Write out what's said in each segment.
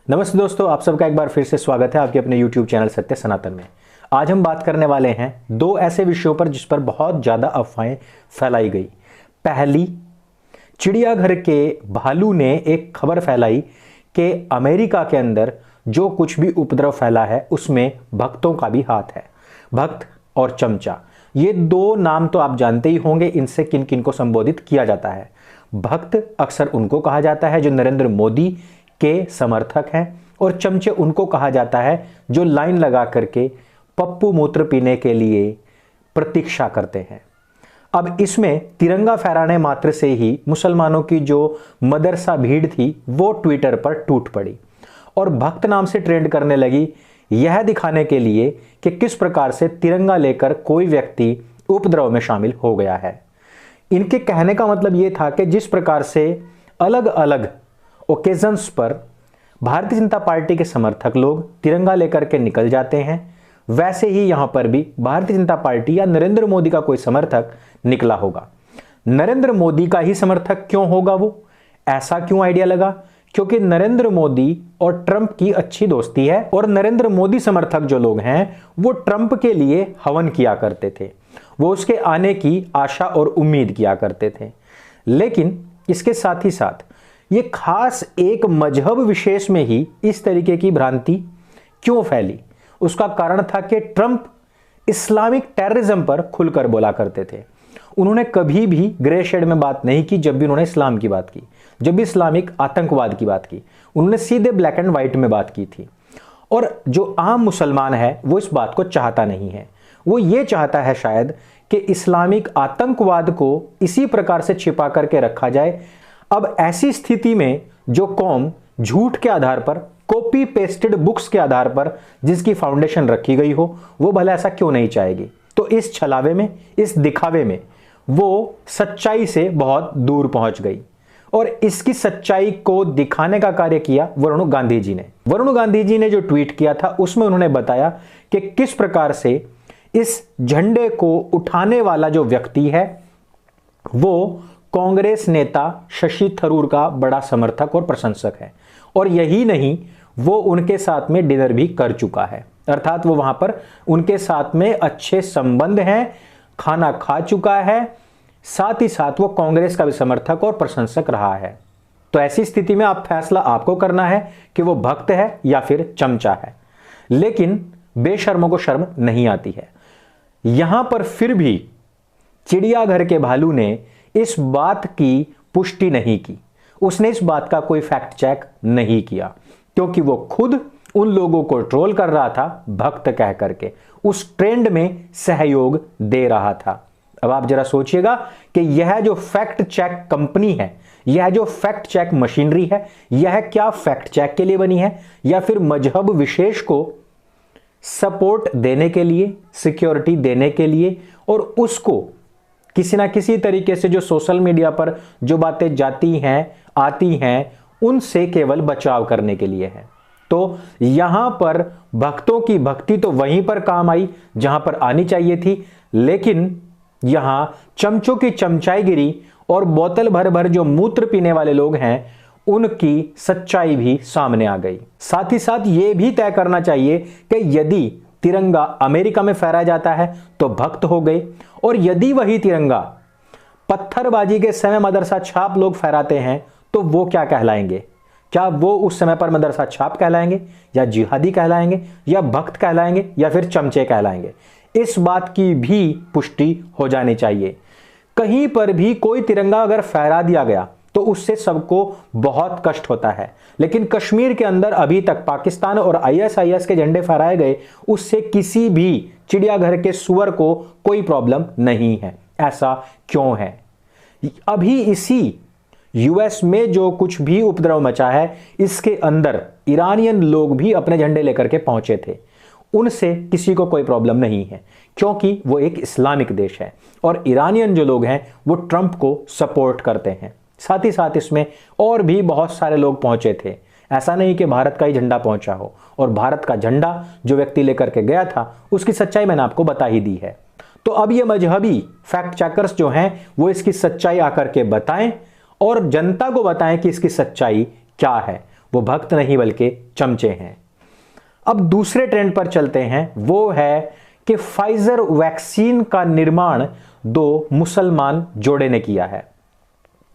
नमस्ते दोस्तों, आप सबका एक बार फिर से स्वागत है आपके अपने YouTube चैनल सत्य सनातन में। आज हम बात करने वाले हैं दो ऐसे विषयों पर जिस पर बहुत ज़्यादा अफवाहें फैलाई गई। पहली, चिड़ियाघर के भालू ने एक खबर फैलाई कि अमेरिका के अंदर जो कुछ भी उपद्रव फैला है उसमें भक्तों का भी हाथ है। भक्त और चमचा, ये दो नाम तो आप जानते ही होंगे, इनसे किन किन को संबोधित किया जाता है। भक्त अक्सर उनको कहा जाता है जो नरेंद्र मोदी के समर्थक हैं, और चमचे उनको कहा जाता है जो लाइन लगा करके पप्पू मूत्र पीने के लिए प्रतीक्षा करते हैं। अब इसमें तिरंगा फहराने मात्र से ही मुसलमानों की जो मदरसा भीड़ थी वो ट्विटर पर टूट पड़ी और भक्त नाम से ट्रेंड करने लगी, यह दिखाने के लिए कि किस प्रकार से तिरंगा लेकर कोई व्यक्ति उपद्रव में शामिल हो गया है। इनके कहने का मतलब यह था कि जिस प्रकार से अलग अलग ओकेजन्स पर भारतीय जनता पार्टी के समर्थक लोग तिरंगा लेकर के निकल जाते हैं, वैसे ही यहां पर भी भारतीय जनता पार्टी या नरेंद्र मोदी का कोई समर्थक निकला होगा। नरेंद्र मोदी का ही समर्थक क्यों होगा वो? ऐसा क्यों आइडिया लगा? क्योंकि नरेंद्र मोदी और ट्रंप की अच्छी दोस्ती है और नरेंद्र मोदी समर्थक जो लोग हैं वो ट्रंप के लिए हवन किया करते थे, वो उसके आने की आशा और उम्मीद किया करते थे। लेकिन इसके साथ ही साथ ये खास एक मजहब विशेष में ही इस तरीके की भ्रांति क्यों फैली? उसका कारण था कि ट्रंप इस्लामिक टेररिज्म पर खुलकर बोला करते थे। उन्होंने कभी भी ग्रे शेड में बात नहीं की जब भी उन्होंने इस्लाम की बात की, जब भी इस्लामिक आतंकवाद की बात की, उन्होंने सीधे ब्लैक एंड व्हाइट में बात की थी। और जो आम मुसलमान है वो इस बात को चाहता नहीं है। वो ये चाहता है शायद कि इस्लामिक आतंकवाद को इसी प्रकार से छिपा करके रखा जाए। अब ऐसी स्थिति में जो कौम झूठ के आधार पर, कॉपी पेस्टेड बुक्स के आधार पर जिसकी फाउंडेशन रखी गई हो, वो भला ऐसा क्यों नहीं चाहेगी? तो इस छलावे में, इस दिखावे में वो सच्चाई से बहुत दूर पहुंच गई और इसकी सच्चाई को दिखाने का कार्य किया वरुण गांधी जी ने। वरुण गांधी जी ने जो ट्वीट किया था उसमें उन्होंने बताया कि किस प्रकार से इस झंडे को उठाने वाला जो व्यक्ति है वो कांग्रेस नेता शशि थरूर का बड़ा समर्थक और प्रशंसक है, और यही नहीं, वो उनके साथ में डिनर भी कर चुका है, अर्थात वो वहां पर उनके साथ में अच्छे संबंध हैं, खाना खा चुका है, साथ ही साथ वो कांग्रेस का भी समर्थक और प्रशंसक रहा है। तो ऐसी स्थिति में आप फैसला आपको करना है कि वो भक्त है या फिर चमचा है। लेकिन बेशर्मों को शर्म नहीं आती है। यहां पर फिर भी चिड़ियाघर के भालू ने इस बात की पुष्टि नहीं की, उसने इस बात का कोई फैक्ट चेक नहीं किया, क्योंकि वो खुद उन लोगों को ट्रोल कर रहा था भक्त कह करके, उस ट्रेंड में सहयोग दे रहा था। अब आप जरा सोचिएगा कि यह जो फैक्ट चेक कंपनी है, यह जो फैक्ट चेक मशीनरी है, यह क्या फैक्ट चेक के लिए बनी है या फिर मजहब विशेष को सपोर्ट देने के लिए, सिक्योरिटी देने के लिए, और उसको किसी ना किसी तरीके से जो सोशल मीडिया पर जो बातें जाती हैं, आती हैं, उनसे केवल बचाव करने के लिए है? तो यहां पर भक्तों की भक्ति तो वहीं पर काम आई जहां पर आनी चाहिए थी, लेकिन यहां चमचों की चमचाईगिरी और बोतल भर भर जो मूत्र पीने वाले लोग हैं उनकी सच्चाई भी सामने आ गई। साथ ही साथ यह भी तय करना चाहिए कि यदि तिरंगा अमेरिका में फहराया जाता है तो भक्त हो गए, और यदि वही तिरंगा पत्थरबाजी के समय मदरसा छाप लोग फहराते हैं तो वो क्या कहलाएंगे? क्या वो उस समय पर मदरसा छाप कहलाएंगे, या जिहादी कहलाएंगे, या भक्त कहलाएंगे, या फिर चमचे कहलाएंगे? इस बात की भी पुष्टि हो जानी चाहिए। कहीं पर भी कोई तिरंगा अगर फहरा दिया गया तो उससे सबको बहुत कष्ट होता है, लेकिन कश्मीर के अंदर अभी तक पाकिस्तान और आईएसआईएस के झंडे फहराए गए, उससे किसी भी चिड़ियाघर के सुअर को कोई प्रॉब्लम नहीं है। ऐसा क्यों है? अभी इसी यूएस में जो कुछ भी उपद्रव मचा है, इसके अंदर ईरानियन लोग भी अपने झंडे लेकर के पहुंचे थे, उनसे किसी को कोई प्रॉब्लम नहीं है, क्योंकि वो एक इस्लामिक देश है और ईरानियन जो लोग हैं वो ट्रंप को सपोर्ट करते हैं। साथ ही साथ इसमें और भी बहुत सारे लोग पहुंचे थे, ऐसा नहीं कि भारत का ही झंडा पहुंचा हो, और भारत का झंडा जो व्यक्ति लेकर के गया था उसकी सच्चाई मैंने आपको बता ही दी है। तो अब ये मजहबी फैक्ट चेकर्स जो हैं वो इसकी सच्चाई आकर के बताएं और जनता को बताएं कि इसकी सच्चाई क्या है। वो भक्त नहीं बल्कि चमचे हैं। अब दूसरे ट्रेंड पर चलते हैं, वो है कि फाइजर वैक्सीन का निर्माण 2 मुसलमान जोड़े ने किया है।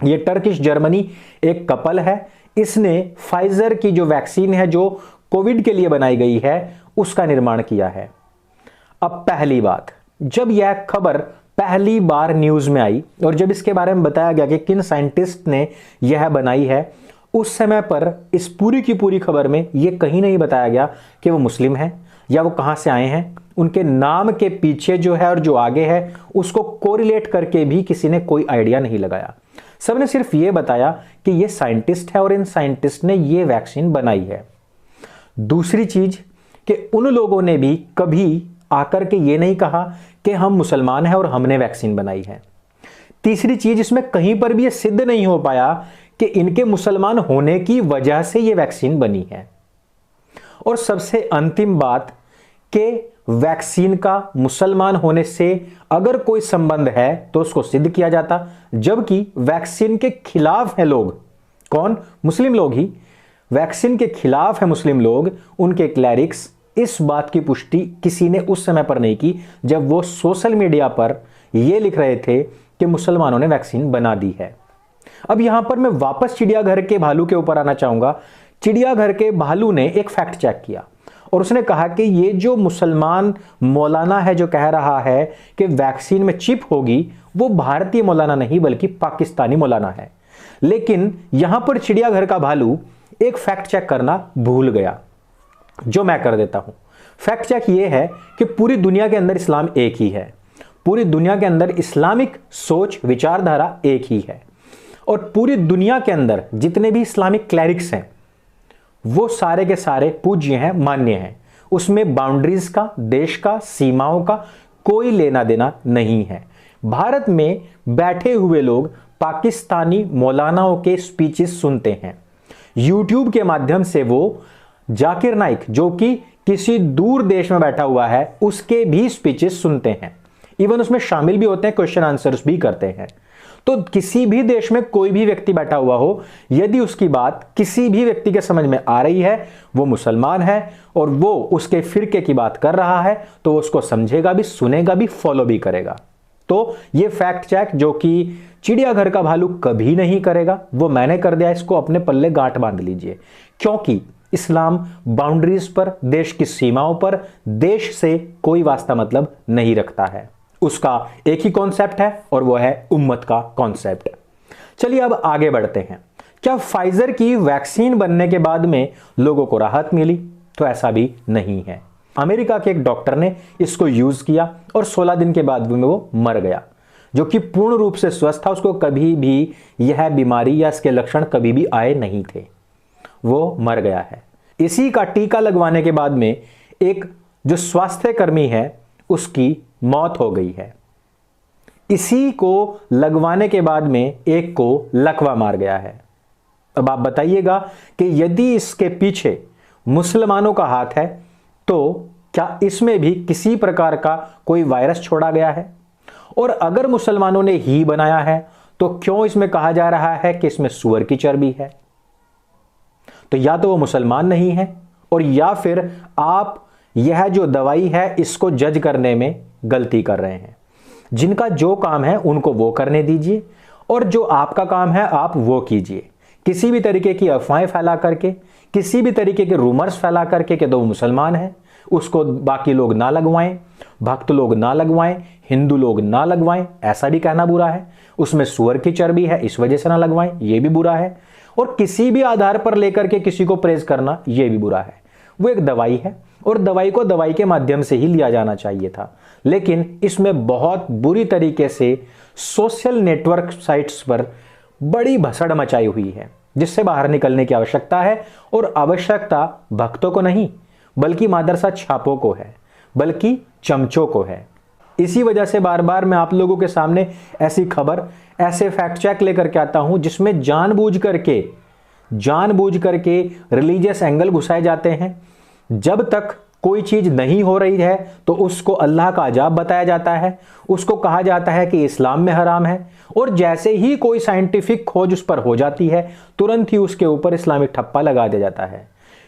ये टर्किश जर्मनी एक कपल है, इसने फाइजर की जो वैक्सीन है जो कोविड के लिए बनाई गई है उसका निर्माण किया है। अब पहली बात, जब यह खबर पहली बार न्यूज में आई और जब इसके बारे में बताया गया कि किन साइंटिस्ट ने यह बनाई है, उस समय पर इस पूरी की पूरी खबर में यह कहीं नहीं बताया गया कि वो मुस्लिम हैं या वो कहां से आए हैं। उनके नाम के पीछे जो है और जो आगे है उसको कोरिलेट करके भी किसी ने कोई आइडिया नहीं लगाया। सबने सिर्फ ये बताया कि ये साइंटिस्ट है और इन साइंटिस्ट ने ये वैक्सीन बनाई है। दूसरी चीज कि उन लोगों ने भी कभी आकर के ये नहीं कहा कि हम मुसलमान हैं और हमने वैक्सीन बनाई है। तीसरी चीज, इसमें कहीं पर भी ये सिद्ध नहीं हो पाया कि इनके मुसलमान होने की वजह से ये वैक्सीन बनी है। और सबसे अंतिम बात कि वैक्सीन का मुसलमान होने से अगर कोई संबंध है तो उसको सिद्ध किया जाता, जबकि वैक्सीन के खिलाफ है लोग। कौन? मुस्लिम लोग ही। वैक्सीन के खिलाफ है मुस्लिम लोग, उनके क्लैरिक्स। इस बात की पुष्टि किसी ने उस समय पर नहीं की जब वो सोशल मीडिया पर यह लिख रहे थे कि मुसलमानों ने वैक्सीन बना दी है। अब यहां पर मैं वापस चिड़ियाघर के भालू के ऊपर आना चाहूंगा। चिड़ियाघर के भालू ने एक फैक्ट चेक किया और उसने कहा कि ये जो मुसलमान मौलाना है जो कह रहा है कि वैक्सीन में चिप होगी, वो भारतीय मौलाना नहीं बल्कि पाकिस्तानी मौलाना है। लेकिन यहां पर चिड़ियाघर का भालू एक फैक्ट चेक करना भूल गया, जो मैं कर देता हूं। फैक्ट चेक ये है कि पूरी दुनिया के अंदर इस्लाम एक ही है, पूरी दुनिया के अंदर इस्लामिक सोच विचारधारा एक ही है, और पूरी दुनिया के अंदर जितने भी इस्लामिक क्लैरिक्स हैं वो सारे के सारे पूज्य हैं, मान्य हैं। उसमें बाउंड्रीज का, देश का, सीमाओं का कोई लेना देना नहीं है। भारत में बैठे हुए लोग पाकिस्तानी मौलानाओं के स्पीचेस सुनते हैं। यूट्यूब के माध्यम से वो जाकिर नाइक जो कि किसी दूर देश में बैठा हुआ है उसके भी स्पीचेस सुनते हैं, इवन उसमें शामिल भी होते हैं, क्वेश्चन आंसर्स भी करते हैं। तो किसी भी देश में कोई भी व्यक्ति बैठा हुआ हो, यदि उसकी बात किसी भी व्यक्ति के समझ में आ रही है, वो मुसलमान है और वो उसके फिरके की बात कर रहा है, तो उसको समझेगा भी, सुनेगा भी, फॉलो भी करेगा। तो ये फैक्ट चेक जो कि चिड़ियाघर का भालू कभी नहीं करेगा, वो मैंने कर दिया। इसको अपने पल्ले गांठ बांध लीजिए, क्योंकि इस्लाम बाउंड्रीज पर, देश की सीमाओं पर, देश से कोई वास्ता मतलब नहीं रखता है। उसका एक ही कॉन्सेप्ट है और वो है उम्मत का कॉन्सेप्ट। चलिए अब आगे बढ़ते हैं। क्या फाइजर की वैक्सीन बनने के बाद में लोगों को राहत मिली? तो ऐसा भी नहीं है। अमेरिका के एक डॉक्टर ने इसको यूज किया और 16 दिन के बाद में वो मर गया, जो कि पूर्ण रूप से स्वस्थ था। उसको कभी भी यह बीमारी या इसके लक्षण कभी भी आए नहीं थे, वो मर गया है। इसी का टीका लगवाने के बाद में एक जो स्वास्थ्य कर्मी है उसकी मौत हो गई है। इसी को लगवाने के बाद में एक को लकवा मार गया है। अब आप बताइएगा कि यदि इसके पीछे मुसलमानों का हाथ है तो क्या इसमें भी किसी प्रकार का कोई वायरस छोड़ा गया है? और अगर मुसलमानों ने ही बनाया है तो क्यों इसमें कहा जा रहा है कि इसमें सूअर की चर्बी है? तो या तो वो मुसलमान नहीं है और या फिर आप यह जो दवाई है इसको जज करने में गलती कर रहे हैं। जिनका जो काम है उनको वो करने दीजिए और जो आपका काम है आप वो कीजिए। किसी भी तरीके की अफवाहें फैला करके, किसी भी तरीके के रूमर्स फैला करके कि तो वो मुसलमान है उसको बाकी लोग ना लगवाएं, भक्त लोग ना लगवाएं, हिंदू लोग ना लगवाएं, ऐसा भी कहना बुरा है। उसमें सूअर की चर्बी है इस वजह से ना लगवाएं, ये भी बुरा है। और किसी भी आधार पर लेकर के किसी को प्रेज करना ये भी बुरा है। वो एक दवाई है और दवाई को दवाई के माध्यम से ही लिया जाना चाहिए था, लेकिन इसमें बहुत बुरी तरीके से सोशल नेटवर्क साइट्स पर बड़ी भसड़ मचाई हुई है, जिससे बाहर निकलने की आवश्यकता है। और आवश्यकता भक्तों को नहीं बल्कि मादरसा छापों को है, बल्कि चमचों को है। इसी वजह से बार बार मैं आप लोगों के सामने ऐसी खबर, ऐसे फैक्ट चेक लेकर के आता हूं जिसमें जानबूझ करके रिलीजियस एंगल घुसाए जाते हैं। जब तक कोई चीज नहीं हो रही है तो उसको अल्लाह का अजाब बताया जाता है, उसको कहा जाता है कि इस्लाम में हराम है। और जैसे ही कोई साइंटिफिक खोज उस पर हो जाती है तुरंत ही उसके ऊपर इस्लामिक ठप्पा लगा दिया जाता है।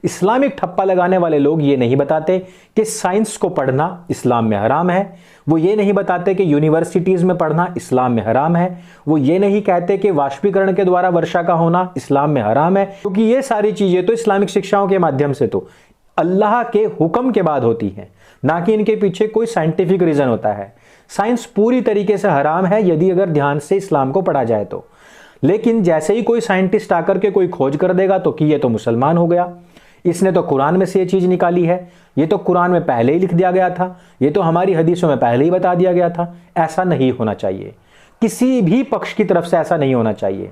इस्लामिक ठप्पा लगाने वाले लोग ये नहीं बताते कि साइंस को पढ़ना इस्लाम में हराम है, वो ये नहीं बताते कि यूनिवर्सिटीज में पढ़ना इस्लाम में हराम है, वो ये नहीं कहते कि वाष्पीकरण के द्वारा वर्षा का होना इस्लाम में हराम है, क्योंकि ये सारी चीजें तो इस्लामिक शिक्षाओं के माध्यम से तो अल्लाह के हुक्म के बाद होती हैं, ना कि इनके पीछे कोई साइंटिफिक रीजन होता है। साइंस पूरी तरीके से हराम है यदि अगर ध्यान से इस्लाम को पढ़ा जाए तो। लेकिन जैसे ही कोई साइंटिस्ट आकर के कोई खोज कर देगा तो कि ये तो मुसलमान हो गया, इसने तो कुरान में से ये चीज निकाली है, ये तो कुरान में पहले ही लिख दिया गया था, ये तो हमारी हदीसों में पहले ही बता दिया गया था। ऐसा नहीं होना चाहिए, किसी भी पक्ष की तरफ से ऐसा नहीं होना चाहिए।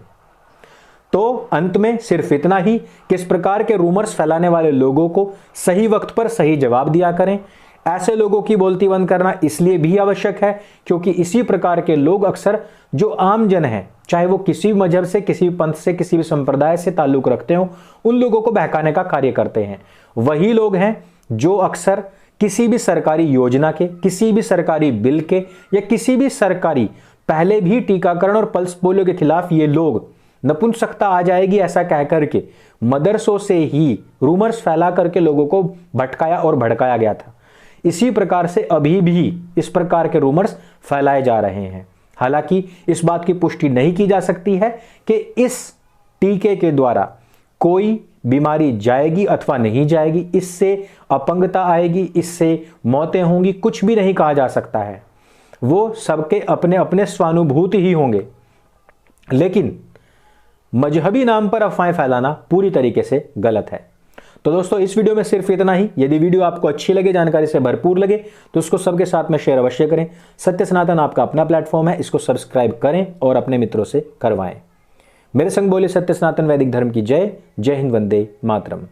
तो अंत में सिर्फ इतना ही कि इस प्रकार के रूमर्स फैलाने वाले लोगों को सही वक्त पर सही जवाब दिया करें। ऐसे लोगों की बोलती बंद करना इसलिए भी आवश्यक है क्योंकि इसी प्रकार के लोग अक्सर जो आम जन हैं, चाहे वो किसी भी मजहब से, किसी भी पंथ से, किसी भी संप्रदाय से ताल्लुक रखते हो, उन लोगों को बहकाने का कार्य करते हैं। वही लोग हैं जो अक्सर किसी भी सरकारी योजना के, किसी भी सरकारी बिल के या किसी भी सरकारी पहले भी टीकाकरण और पल्स पोलियो के खिलाफ ये लोग नपुंसकता आ जाएगी ऐसा कहकर के मदरसों से ही रूमर्स फैला करके लोगों को भटकाया और भड़काया गया था। इसी प्रकार से अभी भी इस प्रकार के रूमर्स फैलाए जा रहे हैं। हालांकि इस बात की पुष्टि नहीं की जा सकती है कि इस टीके के द्वारा कोई बीमारी जाएगी अथवा नहीं जाएगी, इससे अपंगता आएगी, इससे मौतें होंगी, कुछ भी नहीं कहा जा सकता है। वो सबके अपने अपने स्वानुभूति ही होंगे। लेकिन मजहबी नाम पर अफवाहें फैलाना पूरी तरीके से गलत है। तो दोस्तों इस वीडियो में सिर्फ इतना ही। यदि वीडियो आपको अच्छी लगे, जानकारी से भरपूर लगे तो उसको सबके साथ में शेयर अवश्य करें। सत्य सनातन आपका अपना प्लेटफॉर्म है, इसको सब्सक्राइब करें और अपने मित्रों से करवाएं। मेरे संग बोले सत्य सनातन वैदिक धर्म की जय। जय हिंद, वंदे मातरम।